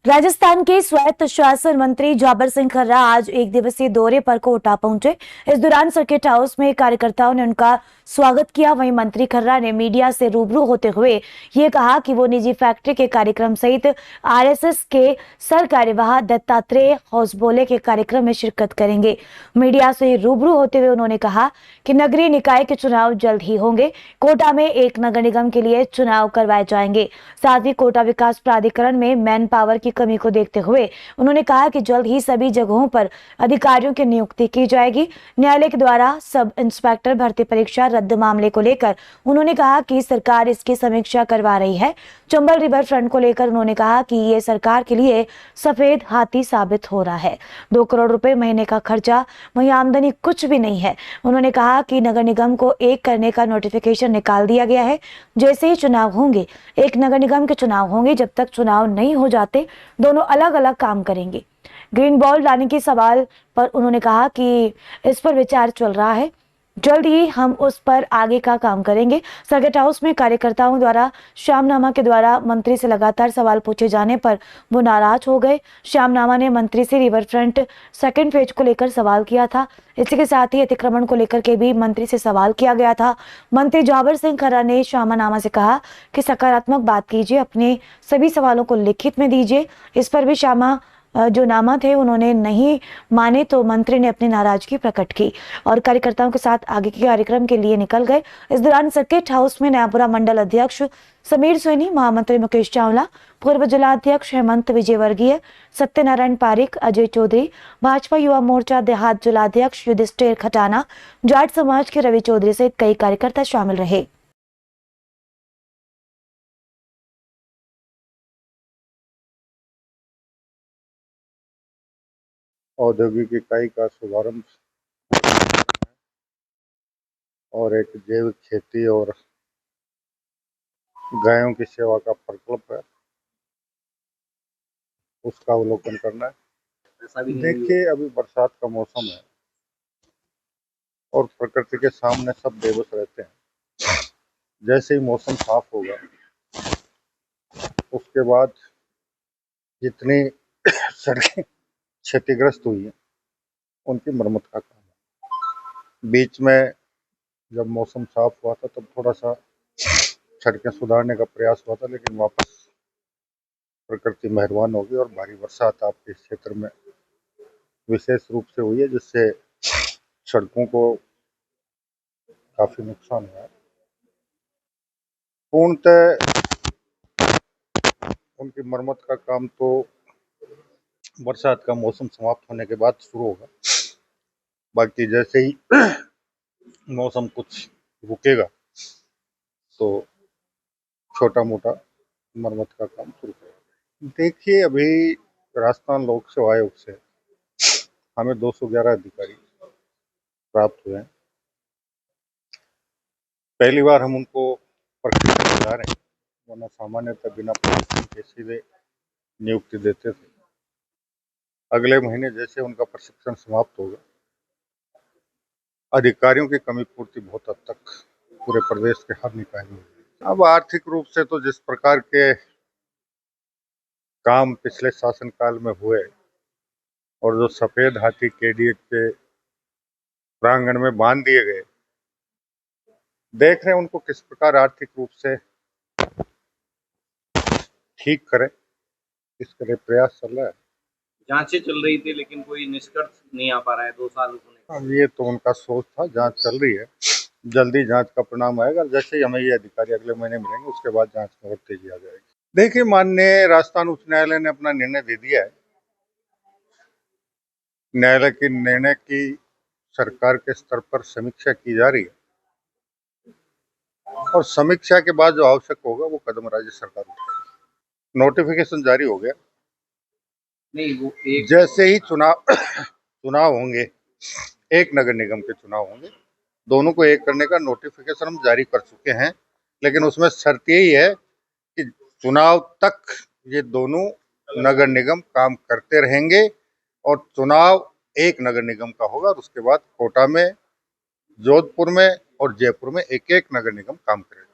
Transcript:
राजस्थान के स्वायत्त शासन मंत्री जाबर सिंह खर्रा आज एक दिवसीय दौरे पर कोटा पहुंचे। इस दौरान सर्किट हाउस में कार्यकर्ताओं ने उनका स्वागत किया। वहीं मंत्री खर्रा ने मीडिया से रूबरू होते हुए ये कहा कि वो निजी फैक्ट्री के कार्यक्रम सहित आरएसएस के सरकार्यवाह दत्तात्रेय होसबोले के कार्यक्रम में शिरकत करेंगे। मीडिया से रूबरू होते हुए उन्होंने कहा कि नगरीय निकाय के चुनाव जल्द ही होंगे। कोटा में एक नगर निगम के लिए चुनाव करवाए जाएंगे। साथ ही कोटा विकास प्राधिकरण में मैन पावर की कमी को देखते हुए उन्होंने कहा कि जल्द ही सभी जगहों पर अधिकारियों की नियुक्ति की जाएगी। न्यायालय के द्वारा सब इंस्पेक्टर भर्ती परीक्षा रद्द मामले को लेकर उन्होंने कहा कि सरकार इसकी समीक्षा करवा रही है। चंबल रिवर फ्रंट को लेकर उन्होंने कहा कि ये सरकार के लिए सफेद हाथी साबित हो रहा है। 2 करोड़ रुपए महीने का खर्चा, वहीं आमदनी कुछ भी नहीं है। उन्होंने कहा कि नगर निगम को एक करने का नोटिफिकेशन निकाल दिया गया है। जैसे ही चुनाव होंगे, एक नगर निगम के चुनाव होंगे। जब तक चुनाव नहीं हो जाते, दोनों अलग अलग काम करेंगे। ग्रीन बॉल लाने के सवाल पर उन्होंने कहा कि इस पर विचार चल रहा है, जल्द ही हम उस पर आगे का काम करेंगे। सर्किट हाउस में कार्यकर्ताओं द्वारा श्यामनामा के द्वारा मंत्री से लगातार सवाल पूछे जाने पर वो नाराज हो गए। श्यामनामा ने मंत्री से रिवर फ्रंट सेकंड फेज को लेकर सवाल किया था। इसी के साथ ही अतिक्रमण को लेकर के भी मंत्री से सवाल किया गया था। मंत्री जाबर सिंह खर्रा ने श्यामनामा से कहा कि सकारात्मक बात कीजिए, अपने सभी सवालों को लिखित में दीजिए। इस पर भी श्यामा जो नामा थे उन्होंने नहीं माने तो मंत्री ने अपनी नाराजगी प्रकट की और कार्यकर्ताओं के साथ आगे के कार्यक्रम के लिए निकल गए। इस दौरान सर्किट हाउस में नयापुरा मंडल अध्यक्ष समीर सोनी, महामंत्री मुकेश चावला, पूर्व जिलाध्यक्ष हेमंत विजयवर्गीय, सत्यनारायण पारिक, अजय चौधरी, भाजपा युवा मोर्चा देहात जिलाध्यक्ष युधिष्ठिर खटाना, जाट समाज के रवि चौधरी सहित कई कार्यकर्ता शामिल रहे। औद्योगिक इकाई का शुभारंभ और एक जैविक खेती और गायों की सेवा का प्रकल्प है, उसका अवलोकन करना है। देखिए, अभी बरसात का मौसम है और प्रकृति के सामने सब बेबस रहते हैं। जैसे ही मौसम साफ होगा, उसके बाद जितनी सड़कें क्षतिग्रस्त हुई हैं उनकी मरम्मत का काम है। बीच में जब मौसम साफ हुआ था तब थोड़ा सा सड़कें सुधारने का प्रयास हुआ था, लेकिन वापस प्रकृति मेहरबान होगी और भारी बरसात आपके क्षेत्र में विशेष रूप से हुई है, जिससे सड़कों को काफी नुकसान हुआ है। पूर्णतः उनकी मरम्मत का काम तो बरसात का मौसम समाप्त होने के बाद शुरू होगा। बाकी जैसे ही मौसम कुछ रुकेगा तो छोटा मोटा मरम्मत का काम शुरू करेगा। देखिए, अभी राजस्थान लोक सेवा आयोग से हमें 211 अधिकारी प्राप्त हुए हैं। पहली बार हम उनको प्रशिक्षण दिला रहे हैं, वरना सामान्यतः बिना प्रशिक्षण के सीधे नियुक्ति देते थे। अगले महीने जैसे उनका प्रशिक्षण समाप्त होगा, अधिकारियों की कमी पूर्ति बहुत हद तक पूरे प्रदेश के हर निकाय में होगी। अब आर्थिक रूप से तो जिस प्रकार के काम पिछले शासनकाल में हुए और जो सफेद हाथी केडीए के प्रांगण में बांध दिए गए, देख रहे हैं उनको किस प्रकार आर्थिक रूप से ठीक करें, इसके लिए प्रयास चल रहा है। जांचें चल रही थी लेकिन कोई निष्कर्ष नहीं आ पा रहा है 2 साल होने। अब ये तो उनका सोच था, जांच चल रही है, जल्दी जांच का परिणाम आएगा। जैसे ही हमें ये अधिकारी अगले महीने मिलेंगे, उसके बाद जांच में और तेजी आ जाएगी। देखिए, माननीय राजस्थान उच्च न्यायालय ने अपना निर्णय दे दिया है। न्यायालय के निर्णय की सरकार के स्तर पर समीक्षा की जा रही है और समीक्षा के बाद जो आवश्यक होगा वो कदम राज्य सरकार उठाएगी। नोटिफिकेशन जारी हो गया। नहीं, वो एक जैसे ही चुनाव होंगे, एक नगर निगम के चुनाव होंगे, दोनों को एक करने का नोटिफिकेशन हम जारी कर चुके हैं, लेकिन उसमें शर्त यही है कि चुनाव तक ये दोनों नगर निगम काम करते रहेंगे और चुनाव एक नगर निगम का होगा और उसके बाद कोटा में, जोधपुर में और जयपुर में एक एक नगर निगम काम करेगा।